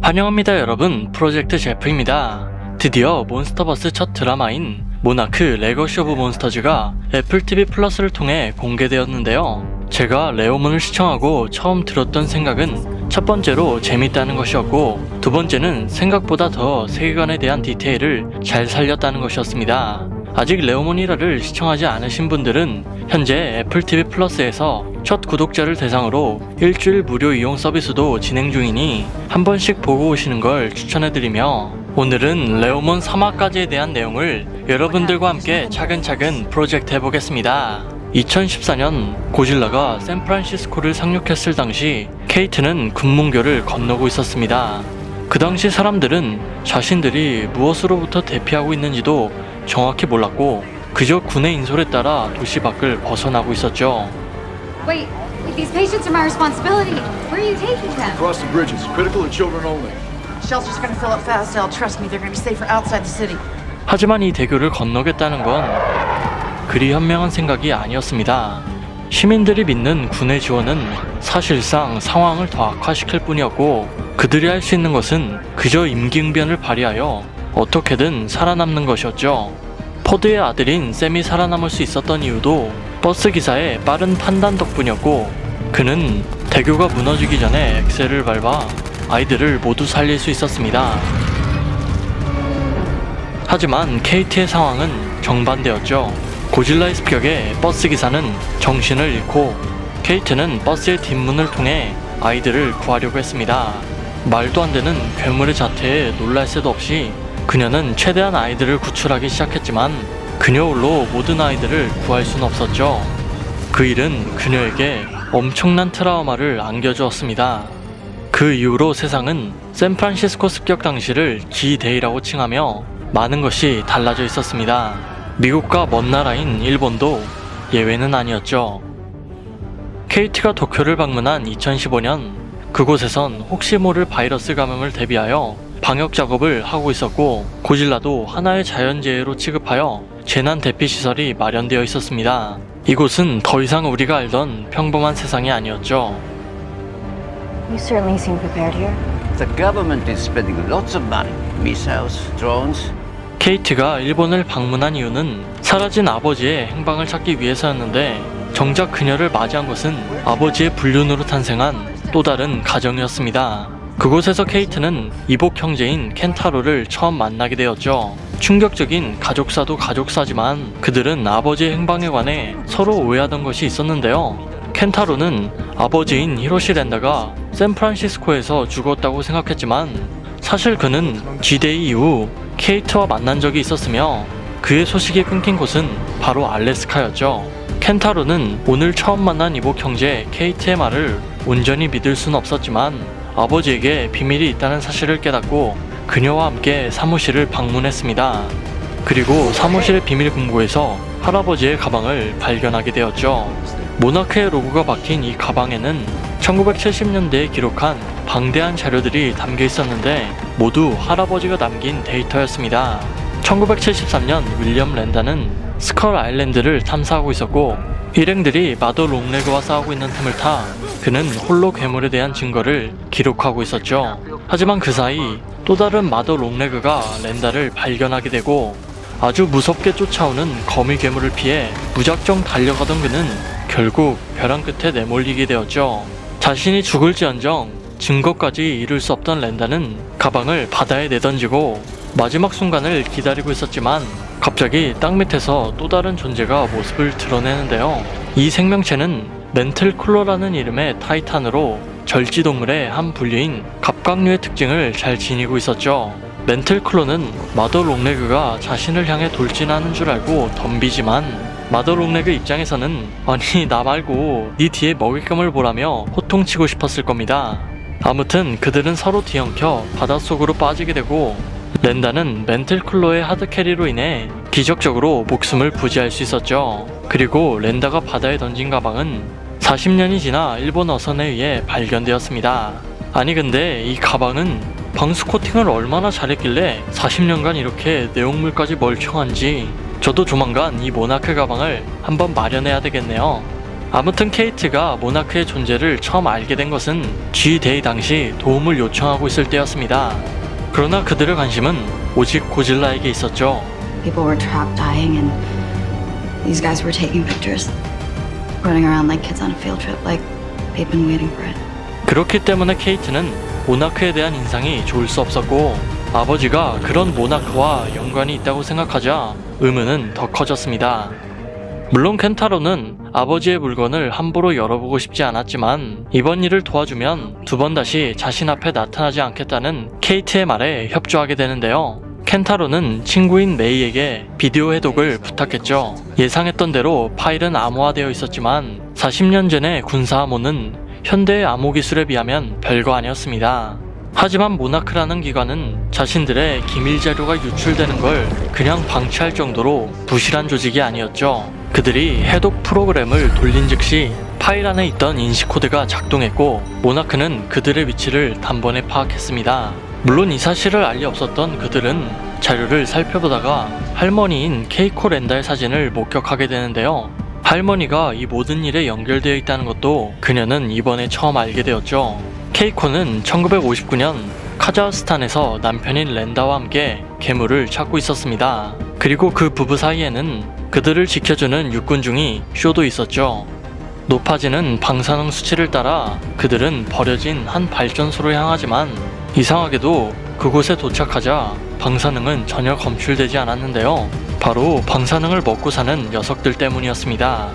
환영합니다 여러분, 프로젝트 제프입니다. 드디어 몬스터버스 첫 드라마인 모나크 레거시 오브 몬스터즈가 애플 TV 플러스를 통해 공개되었는데요. 제가 레오몬을 시청하고 처음 들었던 생각은 첫 번째로 재밌다는 것이었고, 두 번째는 생각보다 더 세계관에 대한 디테일을 잘 살렸다는 것이었습니다. 아직 레오몬 1화를 시청하지 않으신 분들은 현재 애플 TV 플러스에서 첫 구독자를 대상으로 일주일 무료 이용 서비스도 진행 중이니 한 번씩 보고 오시는 걸 추천해드리며, 오늘은 레오몬 3화까지에 대한 내용을 여러분들과 함께 차근차근 프로젝트 해보겠습니다. 2014년 고질라가 샌프란시스코를 상륙했을 당시 케이트는 금문교를 건너고 있었습니다. 그 당시 사람들은 자신들이 무엇으로부터 대피하고 있는지도 정확히 몰랐고 그저 군의 인솔에 따라 도시 밖을 벗어나고 있었죠. Wait, these patients are my responsibility. Where are you taking them? Cross the bridges. Critical and children only. Shelter's gonna fill up fast, Al. Trust me, they're gonna be safer outside the city. 하지만 이 대교를 건너겠다는 건 그리 현명한 생각이 아니었습니다. 시민들이 믿는 군의 지원은 사실상 상황을 더 악화시킬 뿐이었고, 그들이 할 수 있는 것은 그저 임기응변을 발휘하여 어떻게든 살아남는 것이었죠. 포드의 아들인 샘이 살아남을 수 있었던 이유도 버스 기사의 빠른 판단 덕분이었고, 그는 대교가 무너지기 전에 엑셀을 밟아 아이들을 모두 살릴 수 있었습니다. 하지만 케이트의 상황은 정반대였죠. 고질라의 습격에 버스 기사는 정신을 잃고 케이트는 버스의 뒷문을 통해 아이들을 구하려고 했습니다. 말도 안 되는 괴물의 자태에 놀랄 새도 없이 그녀는 최대한 아이들을 구출하기 시작했지만 그녀 홀로 모든 아이들을 구할 수는 없었죠. 그 일은 그녀에게 엄청난 트라우마를 안겨주었습니다. 그 이후로 세상은 샌프란시스코 습격 당시를 D-Day라고 칭하며 많은 것이 달라져 있었습니다. 미국과 먼 나라인 일본도 예외는 아니었죠. 케이트가 도쿄를 방문한 2015년, 그곳에선 혹시 모를 바이러스 감염을 대비하여 방역 작업을 하고 있었고, 고질라도 하나의 자연재해로 취급하여 재난 대피 시설이 마련되어 있었습니다. 이곳은 더 이상 우리가 알던 평범한 세상이 아니었죠. You certainly seem prepared here. The government is spending lots of money. Missiles, drones. 케이트가 일본을 방문한 이유는 사라진 아버지의 행방을 찾기 위해서였는데, 정작 그녀를 맞이한 것은 아버지의 불륜으로 탄생한 또 다른 가정이었습니다. 그곳에서 케이트는 이복 형제인 켄타로를 처음 만나게 되었죠. 충격적인 가족사도 가족사지만 그들은 아버지의 행방에 관해 서로 오해하던 것이 있었는데요. 켄타로는 아버지인 히로시 렌다가 샌프란시스코에서 죽었다고 생각했지만 사실 그는 D-Day 이후 케이트와 만난 적이 있었으며 그의 소식이 끊긴 곳은 바로 알래스카였죠. 켄타로는 오늘 처음 만난 이복 형제 케이트의 말을 온전히 믿을 수는 없었지만 아버지에게 비밀이 있다는 사실을 깨닫고 그녀와 함께 사무실을 방문했습니다. 그리고 사무실의 비밀 금고에서 할아버지의 가방을 발견하게 되었죠. 모나크의 로고가 박힌 이 가방에는 1970년대에 기록한 방대한 자료들이 담겨 있었는데 모두 할아버지가 남긴 데이터였습니다. 1973년 윌리엄 랜다는 스컬 아일랜드를 탐사하고 있었고, 일행들이 마더 롱레그와 싸우고 있는 틈을 타 그는 홀로 괴물에 대한 증거를 기록하고 있었죠. 하지만 그 사이 또 다른 마더 롱레그가 랜다를 발견하게 되고, 아주 무섭게 쫓아오는 거미 괴물을 피해 무작정 달려가던 그는 결국 벼랑 끝에 내몰리게 되었죠. 자신이 죽을지언정 증거까지 이룰 수 없던 랜다는 가방을 바다에 내던지고 마지막 순간을 기다리고 있었지만 갑자기 땅 밑에서 또 다른 존재가 모습을 드러내는데요. 이 생명체는 멘틀쿨러라는 이름의 타이탄으로 절지동물의 한 분류인 갑각류의 특징을 잘 지니고 있었죠. 멘틀쿨러는 마더 롱레그가 자신을 향해 돌진하는 줄 알고 덤비지만 마더 롱레그 입장에서는 아니 나 말고 네 뒤에 먹잇감을 보라며 호통치고 싶었을 겁니다. 아무튼 그들은 서로 뒤엉켜 바닷속으로 빠지게 되고, 랜다는 멘틀쿨러의 하드캐리로 인해 기적적으로 목숨을 부지할 수 있었죠. 그리고 랜다가 바다에 던진 가방은 40년이 지나 일본 어선에 의해 발견되었습니다. 아니 근데 이 가방은 방수 코팅을 얼마나 잘했길래 40년간 이렇게 내용물까지 멀쩡한지 저도 조만간 이 모나크 가방을 한번 마련해야 되겠네요. 아무튼 케이트가 모나크의 존재를 처음 알게 된 것은 G-데이 당시 도움을 요청하고 있을 때였습니다. 그러나 그들의 관심은 오직 고질라에게 있었죠. People were trapped dying, and these guys were taking pictures, running around like kids on a field trip, like they've been waiting for it. 그렇기 때문에 케이트는 모나크에 대한 인상이 좋을 수 없었고 아버지가 그런 모나크와 연관이 있다고 생각하자 의문은 더 커졌습니다. 물론 켄타로는 아버지의 물건을 함부로 열어보고 싶지 않았지만 이번 일을 도와주면 두 번 다시 자신 앞에 나타나지 않겠다는 케이트의 말에 협조하게 되는데요. 켄타로는 친구인 메이에게 비디오 해독을 부탁했죠. 예상했던 대로 파일은 암호화되어 있었지만 40년 전의 군사 암호는 현대의 암호 기술에 비하면 별거 아니었습니다. 하지만 모나크라는 기관은 자신들의 기밀 자료가 유출되는 걸 그냥 방치할 정도로 부실한 조직이 아니었죠. 그들이 해독 프로그램을 돌린 즉시 파일 안에 있던 인식 코드가 작동했고 모나크는 그들의 위치를 단번에 파악했습니다. 물론 이 사실을 알리 없었던 그들은 자료를 살펴보다가 할머니인 케이코 렌다의 사진을 목격하게 되는데요. 할머니가 이 모든 일에 연결되어 있다는 것도 그녀는 이번에 처음 알게 되었죠. 케이코는 1959년 카자흐스탄에서 남편인 렌다와 함께 괴물을 찾고 있었습니다. 그리고 그 부부 사이에는 그들을 지켜주는 육군중이 쇼도 있었죠. 높아지는 방사능 수치를 따라 그들은 버려진 한 발전소로 향하지만 이상하게도 그곳에 도착하자 방사능은 전혀 검출되지 않았는데요. 바로 방사능을 먹고 사는 녀석들 때문이었습니다.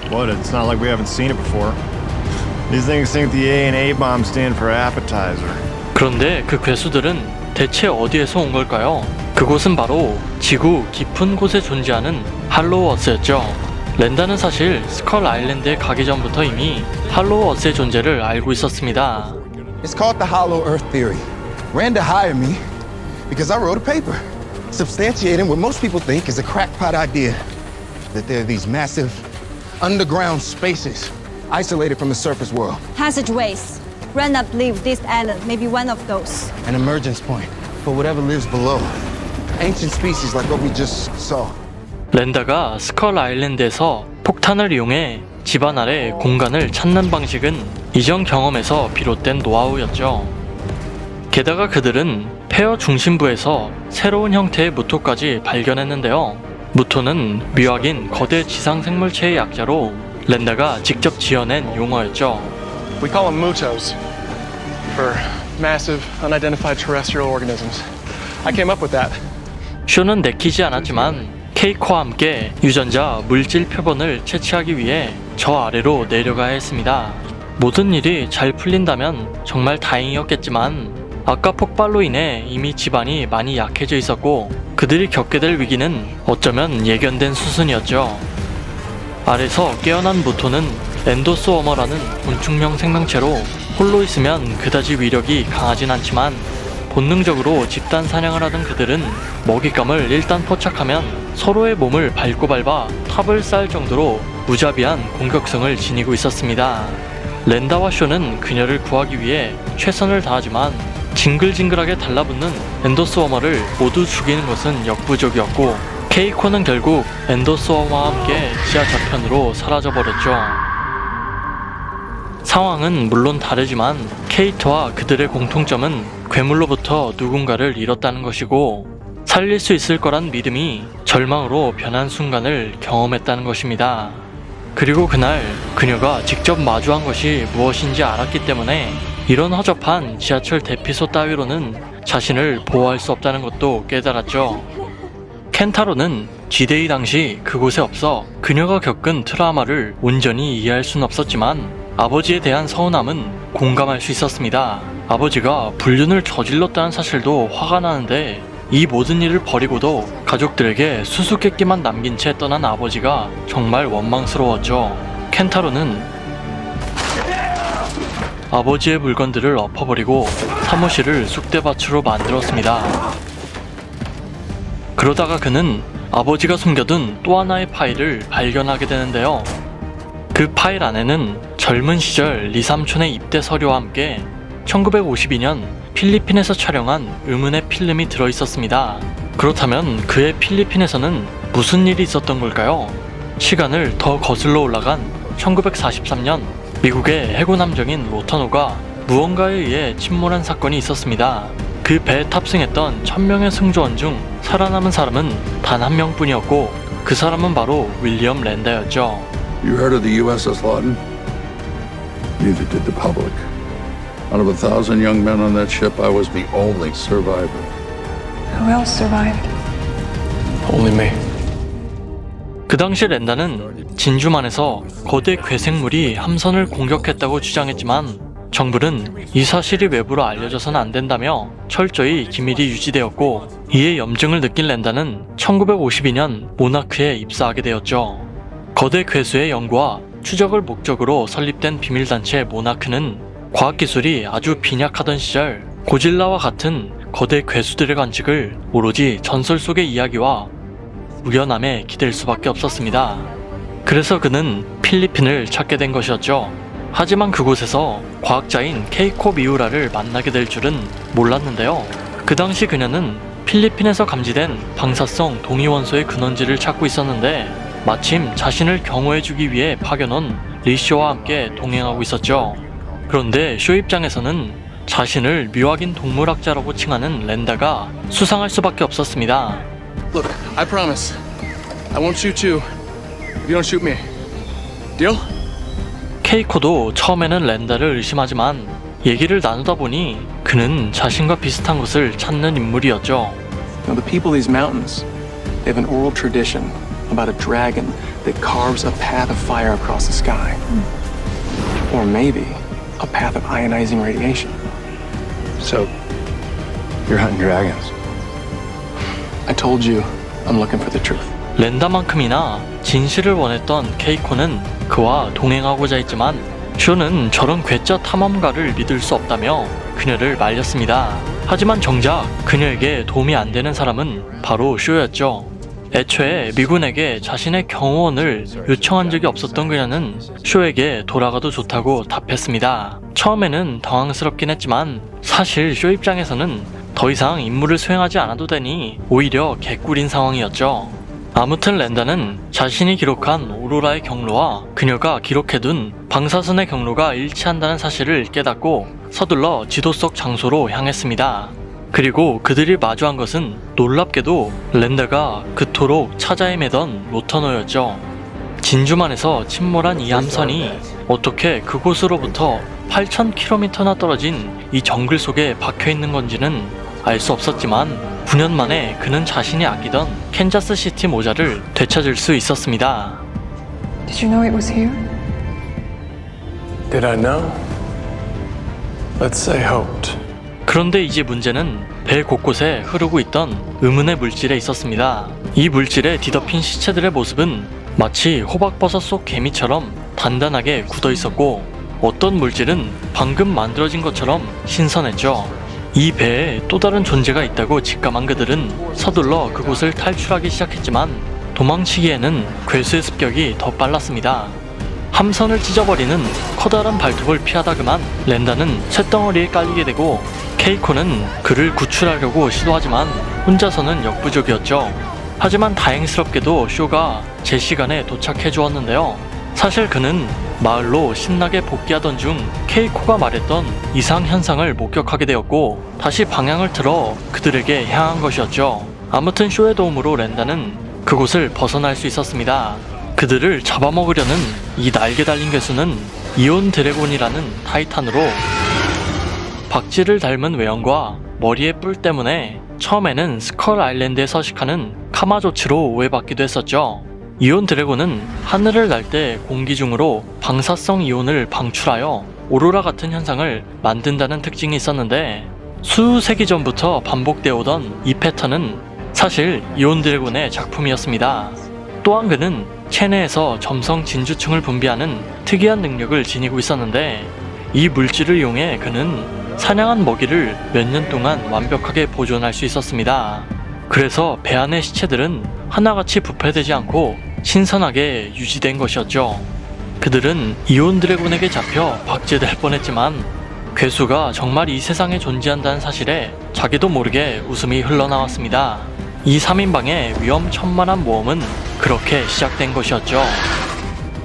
What? It's not like we haven't seen it before. These things think the A and A bomb stand for appetizer. 그런데 그 괴수들은 대체 어디에서 온 걸까요? 그곳은 바로 지구 깊은 곳에 존재하는 할로우어스였죠. 렌다는 사실 스컬 아일랜드에 가기 전부터 이미 할로우어스의 존재를 알고 있었습니다. It's called the Hollow Earth Theory. Randa hired me because I wrote a paper substantiating what most people think is a crackpot idea, that there are these massive underground spaces isolated from the surface world. Passageways. Randa believed this island may be one of those. An emergence point for whatever lives below. Ancient species like what we just saw. 렌다가 스컬 아일랜드에서 폭탄을 이용해 집안 아래 공간을 찾는 방식은 이전 경험에서 비롯된 노하우였죠. 게다가 그들은 폐허 중심부에서 새로운 형태의 무토까지 발견했는데요. 무토는 묘학인 거대 지상 생물체의 약자로 렌다가 직접 지어낸 용어였죠. We call them mutos for massive unidentified terrestrial organisms. I came up with that. 쇼는 내키지 않았지만 케이코와 함께 유전자 물질 표본을 채취하기 위해 저 아래로 내려가야 했습니다. 모든 일이 잘 풀린다면 정말 다행이었겠지만 아까 폭발로 인해 이미 집안이 많이 약해져 있었고 그들이 겪게 될 위기는 어쩌면 예견된 수순이었죠. 아래서 깨어난 무토는 엔도스워머라는 곤충명 생명체로 홀로 있으면 그다지 위력이 강하진 않지만 본능적으로 집단 사냥을 하던 그들은 먹잇감을 일단 포착하면 서로의 몸을 밟고 밟아 탑을 쌓을 정도로 무자비한 공격성을 지니고 있었습니다. 렌다와 쇼는 그녀를 구하기 위해 최선을 다하지만 징글징글하게 달라붙는 엔도스워머를 모두 죽이는 것은 역부족이었고 케이코는 결국 엔도스워머와 함께 지하 저편으로 사라져버렸죠. 상황은 물론 다르지만 케이트와 그들의 공통점은 괴물로부터 누군가를 잃었다는 것이고 살릴 수 있을 거란 믿음이 절망으로 변한 순간을 경험했다는 것입니다. 그리고 그날 그녀가 직접 마주한 것이 무엇인지 알았기 때문에 이런 허접한 지하철 대피소 따위로는 자신을 보호할 수 없다는 것도 깨달았죠. 켄타로는 G-데이 당시 그곳에 없어 그녀가 겪은 트라우마를 온전히 이해할 수는 없었지만 아버지에 대한 서운함은 공감할 수 있었습니다. 아버지가 불륜을 저질렀다는 사실도 화가 나는데 이 모든 일을 버리고도 가족들에게 수수께끼만 남긴 채 떠난 아버지가 정말 원망스러웠죠. 켄타로는 아버지의 물건들을 엎어버리고 사무실을 쑥대밭으로 만들었습니다. 그러다가 그는 아버지가 숨겨둔 또 하나의 파일을 발견하게 되는데요. 그 파일 안에는 젊은 시절 리삼촌의 입대 서류와 함께 1952년 필리핀에서 촬영한 의문의 필름이 들어있었습니다. 그렇다면 그의 필리핀에서는 무슨 일이 있었던 걸까요? 시간을 더 거슬러 올라간 1943년 미국의 해군 함정인 로타노가 무언가에 의해 침몰한 사건이 있었습니다. 그 배에 탑승했던 1000명의 승조원 중 살아남은 사람은 단 한 명뿐이었고 그 사람은 바로 윌리엄 랜다였죠. You heard of the USS Lawton? Neither did the public. Out of 1,000 young men on that ship, I was the only survivor. Who else survived? Only me. 그 당시 랜다는 진주만에서 거대 괴생물이 함선을 공격했다고 주장했지만 정부는 이 사실이 외부로 알려져서는 안 된다며 철저히 기밀이 유지되었고 이에 염증을 느낀 랜다는 1952년 모나크에 입사하게 되었죠. 거대 괴수의 연구와 추적을 목적으로 설립된 비밀단체 모나크는 과학기술이 아주 빈약하던 시절 고질라와 같은 거대 괴수들의 관측을 오로지 전설 속의 이야기와 우연함에 기댈 수밖에 없었습니다. 그래서 그는 필리핀을 찾게 된 것이었죠. 하지만 그곳에서 과학자인 케이코 미우라를 만나게 될 줄은 몰랐는데요. 그 당시 그녀는 필리핀에서 감지된 방사성 동위원소의 근원지를 찾고 있었는데 마침 자신을 경호해주기 위해 파견온 리쇼와 함께 동행하고 있었죠. 그런데 쇼 입장에서는 자신을 묘학인 동물학자라고 칭하는 랜다가 수상할 수밖에 없었습니다. Look, I promise. I won't shoot you if you don't shoot me. Deal? 케이코도 처음에는 랜다를 의심하지만 얘기를 나누다 보니 그는 자신과 비슷한 것을 찾는 인물이었죠. Now, the people of these mountains, they have an oral tradition about a dragon that carves a path of fire across the sky. Or maybe a path of ionizing radiation. So, you're hunting dragons. I told you, I'm looking for the truth. 랜다만큼이나 진실을 원했던 케이코는 그와 동행하고자 했지만 쇼는 저런 괴짜 탐험가를 믿을 수 없다며 그녀를 말렸습니다. 하지만 정작 그녀에게 도움이 안 되는 사람은 바로 쇼였죠. 애초에 미군에게 자신의 경호원을 요청한 적이 없었던 그녀는 쇼에게 돌아가도 좋다고 답했습니다. 처음에는 당황스럽긴 했지만 사실 쇼 입장에서는 더 이상 임무를 수행하지 않아도 되니 오히려 개꿀인 상황이었죠. 아무튼 랜다는 자신이 기록한 오로라의 경로와 그녀가 기록해둔 방사선의 경로가 일치한다는 사실을 깨닫고 서둘러 지도 속 장소로 향했습니다. 그리고 그들이 마주한 것은 놀랍게도 랜다가 그토록 찾아 헤매던 로터노였죠. 진주만에서 침몰한 이 함선이 어떻게 그곳으로부터 8,000km나 떨어진 이 정글 속에 박혀있는 건지는 알 수 없었지만 9년 만에 그는 자신이 아끼던 캔자스시티 모자를 되찾을 수 있었습니다. Did you know it was here? Did I know? Let's say hoped. 그런데 이제 문제는 배 곳곳에 흐르고 있던 의문의 물질에 있었습니다. 이 물질에 뒤덮인 시체들의 모습은 마치 호박버섯 속 개미처럼 단단하게 굳어 있었고 어떤 물질은 방금 만들어진 것처럼 신선했죠. 이 배에 또 다른 존재가 있다고 직감한 그들은 서둘러 그곳을 탈출하기 시작했지만 도망치기에는 괴수의 습격이 더 빨랐습니다. 함선을 찢어버리는 커다란 발톱을 피하다 그만 랜다는 쇳덩어리에 깔리게 되고 케이코는 그를 구출하려고 시도하지만 혼자서는 역부족이었죠. 하지만 다행스럽게도 쇼가 제 시간에 도착해 주었는데요. 사실 그는 마을로 신나게 복귀하던 중 케이코가 말했던 이상 현상을 목격하게 되었고 다시 방향을 틀어 그들에게 향한 것이었죠. 아무튼 쇼의 도움으로 랜다는 그곳을 벗어날 수 있었습니다. 그들을 잡아먹으려는 이 날개 달린 괴수는 이온 드래곤이라는 타이탄으로 박쥐를 닮은 외형과 머리의 뿔 때문에 처음에는 스컬 아일랜드에 서식하는 카마조츠로 오해받기도 했었죠. 이온 드래곤은 하늘을 날 때 공기 중으로 방사성 이온을 방출하여 오로라 같은 현상을 만든다는 특징이 있었는데 수세기 전부터 반복되어 오던 이 패턴은 사실 이온 드래곤의 작품이었습니다. 또한 그는 체내에서 점성 진주층을 분비하는 특이한 능력을 지니고 있었는데 이 물질을 이용해 그는 사냥한 먹이를 몇 년 동안 완벽하게 보존할 수 있었습니다. 그래서 배 안의 시체들은 하나같이 부패되지 않고 신선하게 유지된 것이었죠. 그들은 이온 드래곤에게 잡혀 박제될 뻔했지만 괴수가 정말 이 세상에 존재한다는 사실에 자기도 모르게 웃음이 흘러나왔습니다. 이 3인방의 위험천만한 모험은 그렇게 시작된 것이었죠.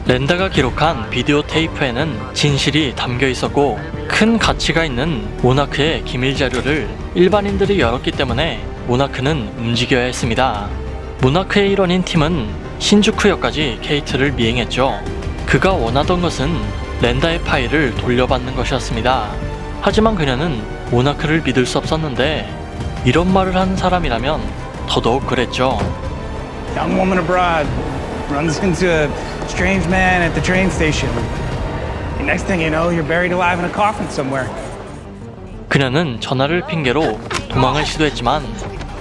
랜다가 기록한 비디오 테이프에는 진실이 담겨 있었고 큰 가치가 있는 모나크의 기밀 자료를 일반인들이 열었기 때문에 모나크는 움직여야 했습니다. 모나크의 일원인 팀은 신주쿠역까지 케이트를 미행했죠. 그가 원하던 것은 랜다의 파일을 돌려받는 것이었습니다. 하지만 그녀는 모나크를 믿을 수 없었는데 이런 말을 한 사람이라면 더더욱 그랬죠. Young woman abroad runs into a strange man at the train station. The next thing you know, you're buried alive in a coffin somewhere. 그녀는 전화를 핑계로 도망을 시도했지만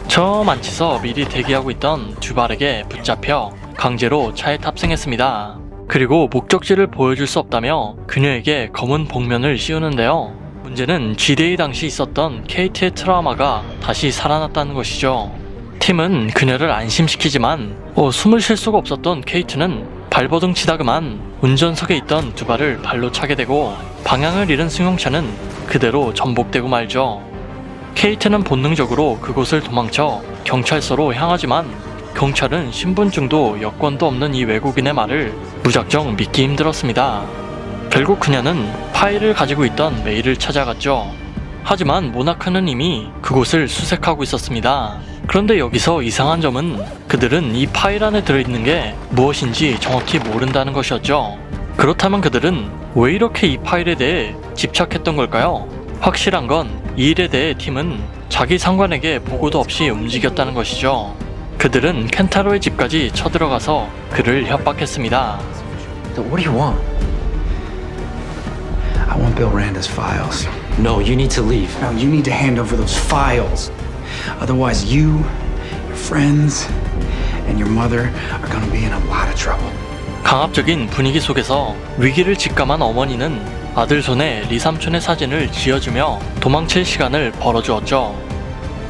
저 만치서 미리 대기하고 있던 듀발에게 붙잡혀 강제로 차에 탑승했습니다. 그리고 목적지를 보여줄 수 없다며 그녀에게 검은 복면을 씌우는데요. 문제는 G-Day 당시 있었던 케이트의 트라우마가 다시 살아났다는 것이죠. 팀은 그녀를 안심시키지만 숨을 쉴 수가 없었던 케이트는 발버둥 치다 그만 운전석에 있던 듀발을 발로 차게 되고 방향을 잃은 승용차는 그대로 전복되고 말죠. 케이트는 본능적으로 그곳을 도망쳐 경찰서로 향하지만 경찰은 신분증도 여권도 없는 이 외국인의 말을 무작정 믿기 힘들었습니다. 결국 그녀는 파일을 가지고 있던 메일을 찾아갔죠. 하지만 모나크는 이미 그곳을 수색하고 있었습니다. 그런데 여기서 이상한 점은 그들은 이 파일 안에 들어있는 게 무엇인지 정확히 모른다는 것이었죠. 그렇다면 그들은 왜 이렇게 이 파일에 대해 집착했던 걸까요? 확실한 건 이 일에 대해 팀은 자기 상관에게 보고도 없이 움직였다는 것이죠. 그들은 켄타로의 집까지 쳐들어가서 그를 협박했습니다. So what do you want? I want Bill Randa's files. No, you need to leave. Now, you need to hand over those files. Otherwise, you, your friends, and your mother are going to be in a lot of trouble. 강압적인 분위기 속에서 위기를 직감한 어머니는 아들 손에 리삼촌의 사진을 지어주며 도망칠 시간을 벌어주었죠.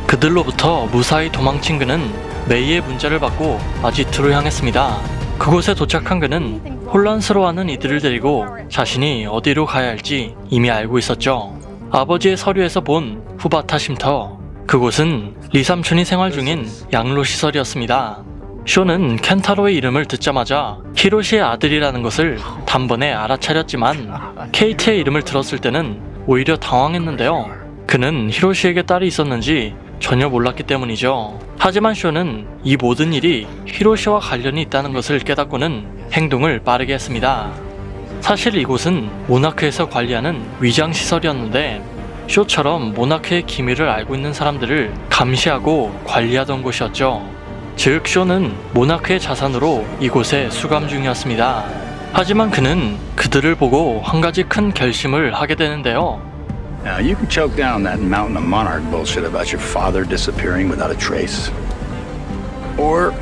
그들로부터 무사히 도망친 그는 메이의 문자를 받고 아지트로 향했습니다. 그곳에 도착한 그는 혼란스러워하는 이들을 데리고 자신이 어디로 가야 할지 이미 알고 있었죠. 아버지의 서류에서 본 후바타 쉼터, 그곳은 리삼촌이 생활 중인 양로시설이었습니다. 쇼는 켄타로의 이름을 듣자마자 히로시의 아들이라는 것을 단번에 알아차렸지만 케이트의 이름을 들었을 때는 오히려 당황했는데요. 그는 히로시에게 딸이 있었는지 전혀 몰랐기 때문이죠. 하지만 쇼는 이 모든 일이 히로시와 관련이 있다는 것을 깨닫고는 행동을 빠르게 했습니다. 사실 이곳은 모나크에서 관리하는 위장시설이었는데 쇼처럼 모나크의 기밀을 알고 있는 사람들을 감시하고 관리하던 곳이었죠. 즉 쇼는 모나크의 자산으로 이곳에 수감 중이었습니다. 하지만 그는 그들을 보고 한 가지 큰 결심을 하게 되는데요. Now, you can choke down that mountain of monarch bullshit about your father disappearing without a trace. Or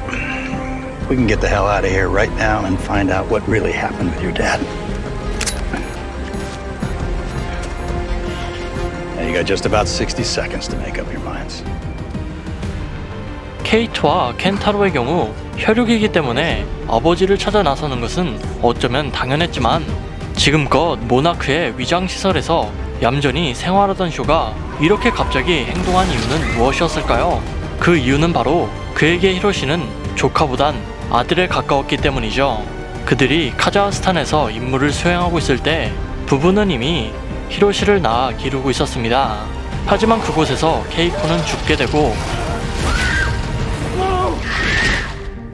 we can get the hell out of here right now and find out what really happened with your dad. Now, you got just about 60 seconds to make up your minds. 케이트와 켄타로의 경우 혈육이기 때문에 아버지를 찾아 나서는 것은 어쩌면 당연했지만 지금껏 모나크의 위장시설에서 얌전히 생활하던 쇼가 이렇게 갑자기 행동한 이유는 무엇이었을까요? 그 이유는 바로 그에게 히로시는 조카보단 아들에 가까웠기 때문이죠. 그들이 카자흐스탄에서 임무를 수행하고 있을 때 부부는 이미 히로시를 낳아 기르고 있었습니다. 하지만 그곳에서 케이코는 죽게 되고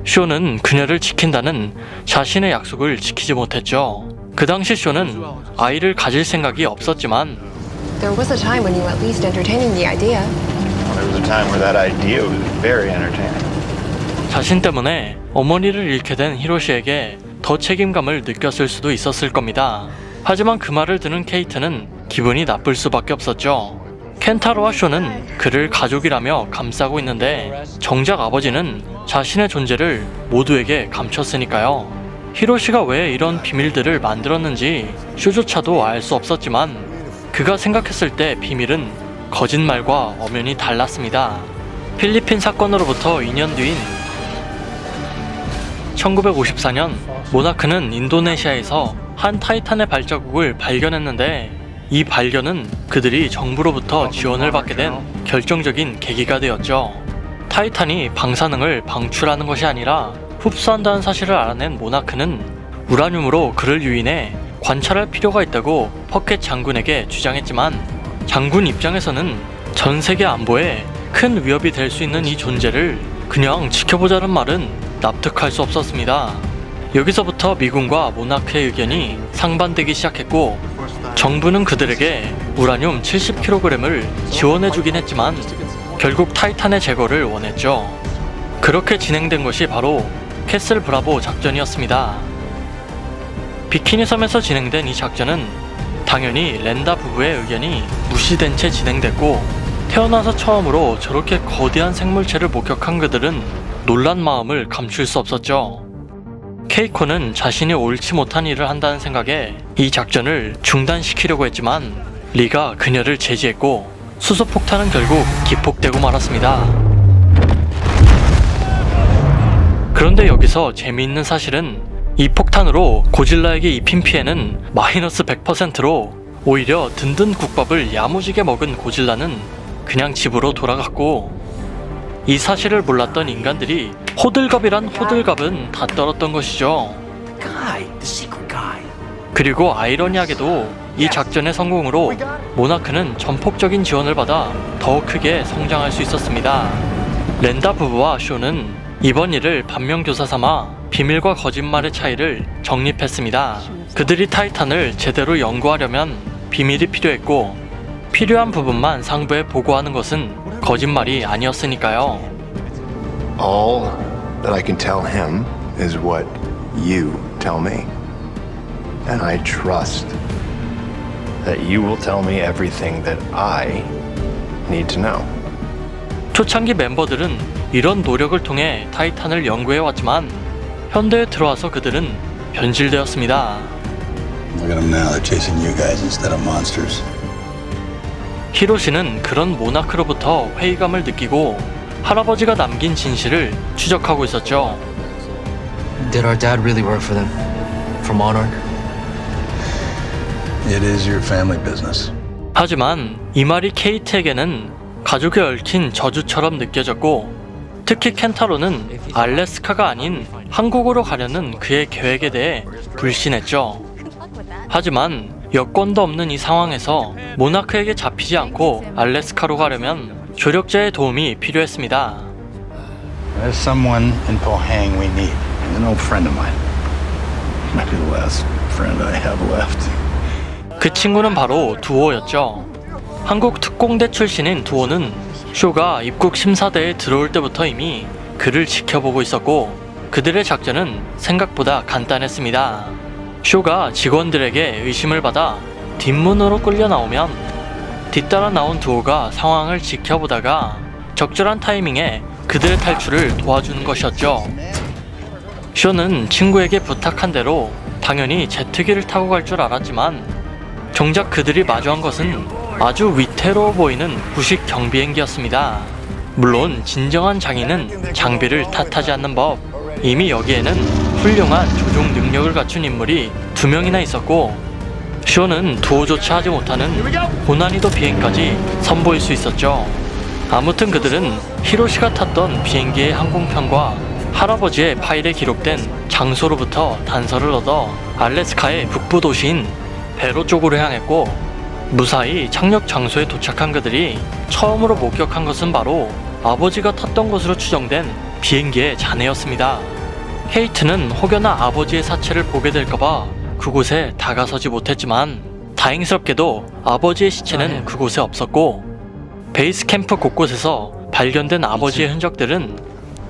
쇼는 그녀를 지킨다는 자신의 약속을 지키지 못했죠. 그 당시 쇼는 아이를 가질 생각이 없었지만 There was a time when you at least entertaining the idea. Well, there was a time where that idea was very entertaining. 자신 때문에 어머니를 잃게 된 히로시에게 더 책임감을 느꼈을 수도 있었을 겁니다. 하지만 그 말을 듣는 케이트는 기분이 나쁠 수밖에 없었죠. 켄타로와 쇼는 그를 가족이라며 감싸고 있는데 정작 아버지는 자신의 존재를 모두에게 감췄으니까요. 히로시가 왜 이런 비밀들을 만들었는지 쇼조차도 알 수 없었지만 그가 생각했을 때 비밀은 거짓말과 엄연히 달랐습니다. 필리핀 사건으로부터 2년 뒤인 1954년 모나크는 인도네시아에서 한 타이탄의 발자국을 발견했는데 이 발견은 그들이 정부로부터 지원을 받게 된 결정적인 계기가 되었죠. 타이탄이 방사능을 방출하는 것이 아니라 흡수한다는 사실을 알아낸 모나크는 우라늄으로 그를 유인해 관찰할 필요가 있다고 퍼켓 장군에게 주장했지만, 장군 입장에서는 전 세계 안보에 큰 위협이 될 수 있는 이 존재를 그냥 지켜보자는 말은 납득할 수 없었습니다. 여기서부터 미군과 모나크의 의견이 상반되기 시작했고, 정부는 그들에게 우라늄 70kg을 지원해주긴 했지만 결국 타이탄의 제거를 원했죠. 그렇게 진행된 것이 바로 캐슬 브라보 작전이었습니다. 비키니 섬에서 진행된 이 작전은 당연히 랜다 부부의 의견이 무시된 채 진행됐고, 태어나서 처음으로 저렇게 거대한 생물체를 목격한 그들은 놀란 마음을 감출 수 없었죠. 케이코는 자신이 옳지 못한 일을 한다는 생각에 이 작전을 중단시키려고 했지만 리가 그녀를 제지했고, 수소폭탄은 결국 기폭되고 말았습니다. 그런데 여기서 재미있는 사실은 이 폭탄으로 고질라에게 입힌 피해는 마이너스 100%로 오히려 든든 국밥을 야무지게 먹은 고질라는 그냥 집으로 돌아갔고, 이 사실을 몰랐던 인간들이 호들갑이란 호들갑은 다 떨었던 것이죠. 그리고 아이러니하게도 이 작전의 성공으로 모나크는 전폭적인 지원을 받아 더 크게 성장할 수 있었습니다. 랜다 부부와 쇼는 이번 일을 반면교사 삼아 비밀과 거짓말의 차이를 정립했습니다. 그들이 타이탄을 제대로 연구하려면 비밀이 필요했고, 필요한 부분만 상부에 보고하는 것은 거짓말이 아니었으니까요. All that I can tell him is what you tell me. And I trust that you will tell me everything that I need to know. 초창기 멤버들은 이런 노력을 통해 타이탄을 연구해왔지만 현대에 들어와서 그들은 변질되었습니다. Look at them now. They're chasing you guys instead of monsters. 히로시는 그런 모나크로부터 회의감을 느끼고 할아버지가 남긴 진실을 추적하고 있었죠. Did our dad really work for them? For Monarch? It is your family business. 하지만 이 말이 케이트에게는 가족에 얽힌 저주처럼 느껴졌고, 특히 켄타로는 알래스카가 아닌 한국으로 가려는 그의 계획에 대해 불신했죠. 하지만 여권도 없는 이 상황에서 모나크에게 잡히지 않고 알래스카로 가려면 조력자의 도움이 필요했습니다. There's someone in Pohang we need. He's an old friend of mine. Might be the last friend I have left. 그 친구는 바로 두오였죠. 한국 특공대 출신인 두오는 쇼가 입국 심사대에 들어올 때부터 이미 그를 지켜보고 있었고, 그들의 작전은 생각보다 간단했습니다. 쇼가 직원들에게 의심을 받아 뒷문으로 끌려 나오면 뒤따라 나온 두오가 상황을 지켜보다가 적절한 타이밍에 그들의 탈출을 도와주는 것이었죠. 쇼는 친구에게 부탁한 대로 당연히 제트기를 타고 갈 줄 알았지만 정작 그들이 마주한 것은 아주 위태로워 보이는 구식 경비행기였습니다. 물론 진정한 장인은 장비를 탓하지 않는 법. 이미 여기에는 훌륭한 조종 능력을 갖춘 인물이 2명이나 있었고, 쇼는 두오조차 하지 못하는 고난이도 비행까지 선보일 수 있었죠. 아무튼 그들은 히로시가 탔던 비행기의 항공편과 할아버지의 파일에 기록된 장소로부터 단서를 얻어 알래스카의 북부 도시인 베로 쪽으로 향했고, 무사히 착륙 장소에 도착한 그들이 처음으로 목격한 것은 바로 아버지가 탔던 것으로 추정된 비행기의 잔해였습니다. 케이트는 혹여나 아버지의 사체를 보게 될까봐 그곳에 다가서지 못했지만 다행스럽게도 아버지의 시체는 그곳에 없었고, 베이스 캠프 곳곳에서 발견된 아버지의 흔적들은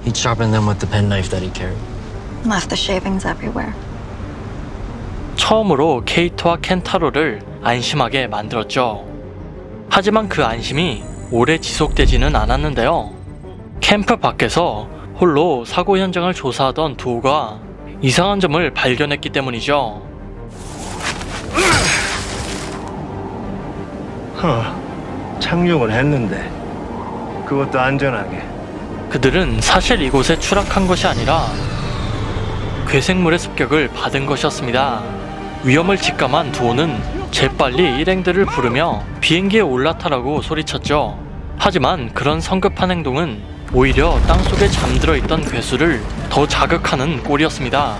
He sharpened them with the penknife that he carried. Left the shavings everywhere. 처음으로 케이트와 켄타로를 안심하게 만들었죠. 하지만 그 안심이 오래 지속되지는 않았는데요. 캠프 밖에서 홀로 사고 현장을 조사하던 두오가 이상한 점을 발견했기 때문이죠. 착륙을 했는데 그것도 안전하게. 그들은 사실 이곳에 추락한 것이 아니라 괴생물의 습격을 받은 것이었습니다. 위험을 직감한 두오는 재빨리 일행들을 부르며 비행기에 올라타라고 소리쳤죠. 하지만 그런 성급한 행동은 오히려 땅속에 잠들어 있던 괴수를 더 자극하는 꼴이었습니다.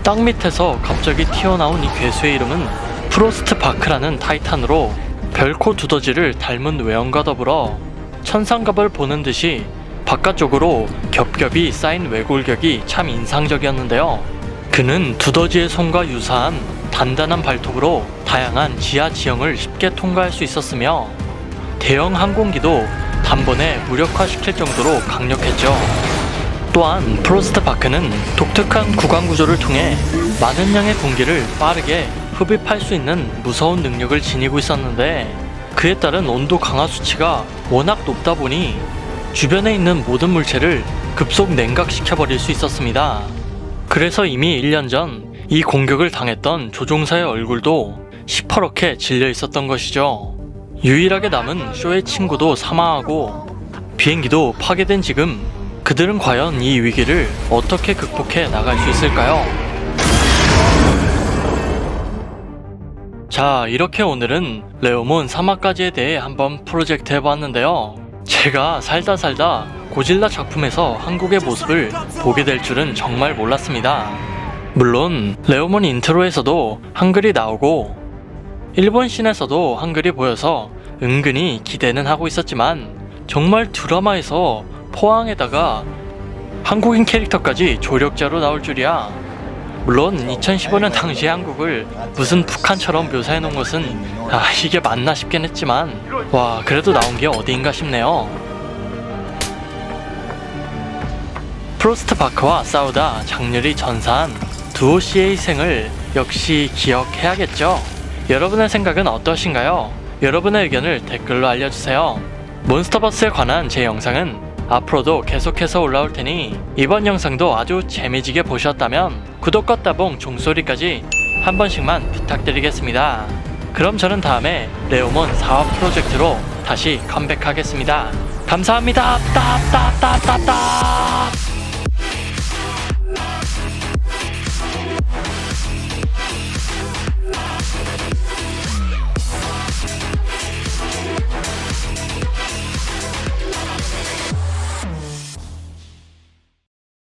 땅 밑에서 갑자기 튀어나온 이 괴수의 이름은 프로스트 바크라는 타이탄으로 별코 두더지를 닮은 외형과 더불어 천상갑을 보는 듯이 바깥쪽으로 겹겹이 쌓인 외골격이 참 인상적이었는데요. 그는 두더지의 손과 유사한 단단한 발톱으로 다양한 지하 지형을 쉽게 통과할 수 있었으며 대형 항공기도 단번에 무력화시킬 정도로 강력했죠. 또한 프로스트 바크는 독특한 구강 구조를 통해 많은 양의 공기를 빠르게 흡입할 수 있는 무서운 능력을 지니고 있었는데, 그에 따른 온도 강화 수치가 워낙 높다 보니 주변에 있는 모든 물체를 급속 냉각시켜버릴 수 있었습니다. 그래서 이미 1년 전 이 공격을 당했던 조종사의 얼굴도 시퍼렇게 질려 있었던 것이죠. 유일하게 남은 쇼의 친구도 사망하고 비행기도 파괴된 지금, 그들은 과연 이 위기를 어떻게 극복해 나갈 수 있을까요? 자, 이렇게 오늘은 레오몬 사막까지에 대해 한번 프로젝트 해봤는데요. 제가 살다 고질라 작품에서 한국의 모습을 보게 될 줄은 정말 몰랐습니다. 물론 레오몬 인트로에서도 한글이 나오고 일본 씬에서도 한글이 보여서 은근히 기대는 하고 있었지만, 정말 드라마에서 포항에다가 한국인 캐릭터까지 조력자로 나올 줄이야. 물론 2015년 당시의 한국을 무슨 북한처럼 묘사해 놓은 것은 이게 맞나 싶긴 했지만, 와, 그래도 나온 게 어디인가 싶네요. 프로스트 바크와 싸우다 장렬히 전사한 두오 씨의 희생을 역시 기억해야겠죠. 여러분의 생각은 어떠신가요? 여러분의 의견을 댓글로 알려주세요. 몬스터버스에 관한 제 영상은 앞으로도 계속해서 올라올 테니 이번 영상도 아주 재미지게 보셨다면 구독과 따봉, 종소리까지 한 번씩만 부탁드리겠습니다. 그럼 저는 다음에 레오몬 4화 프로젝트로 다시 컴백하겠습니다. 감사합니다. 따따따따따.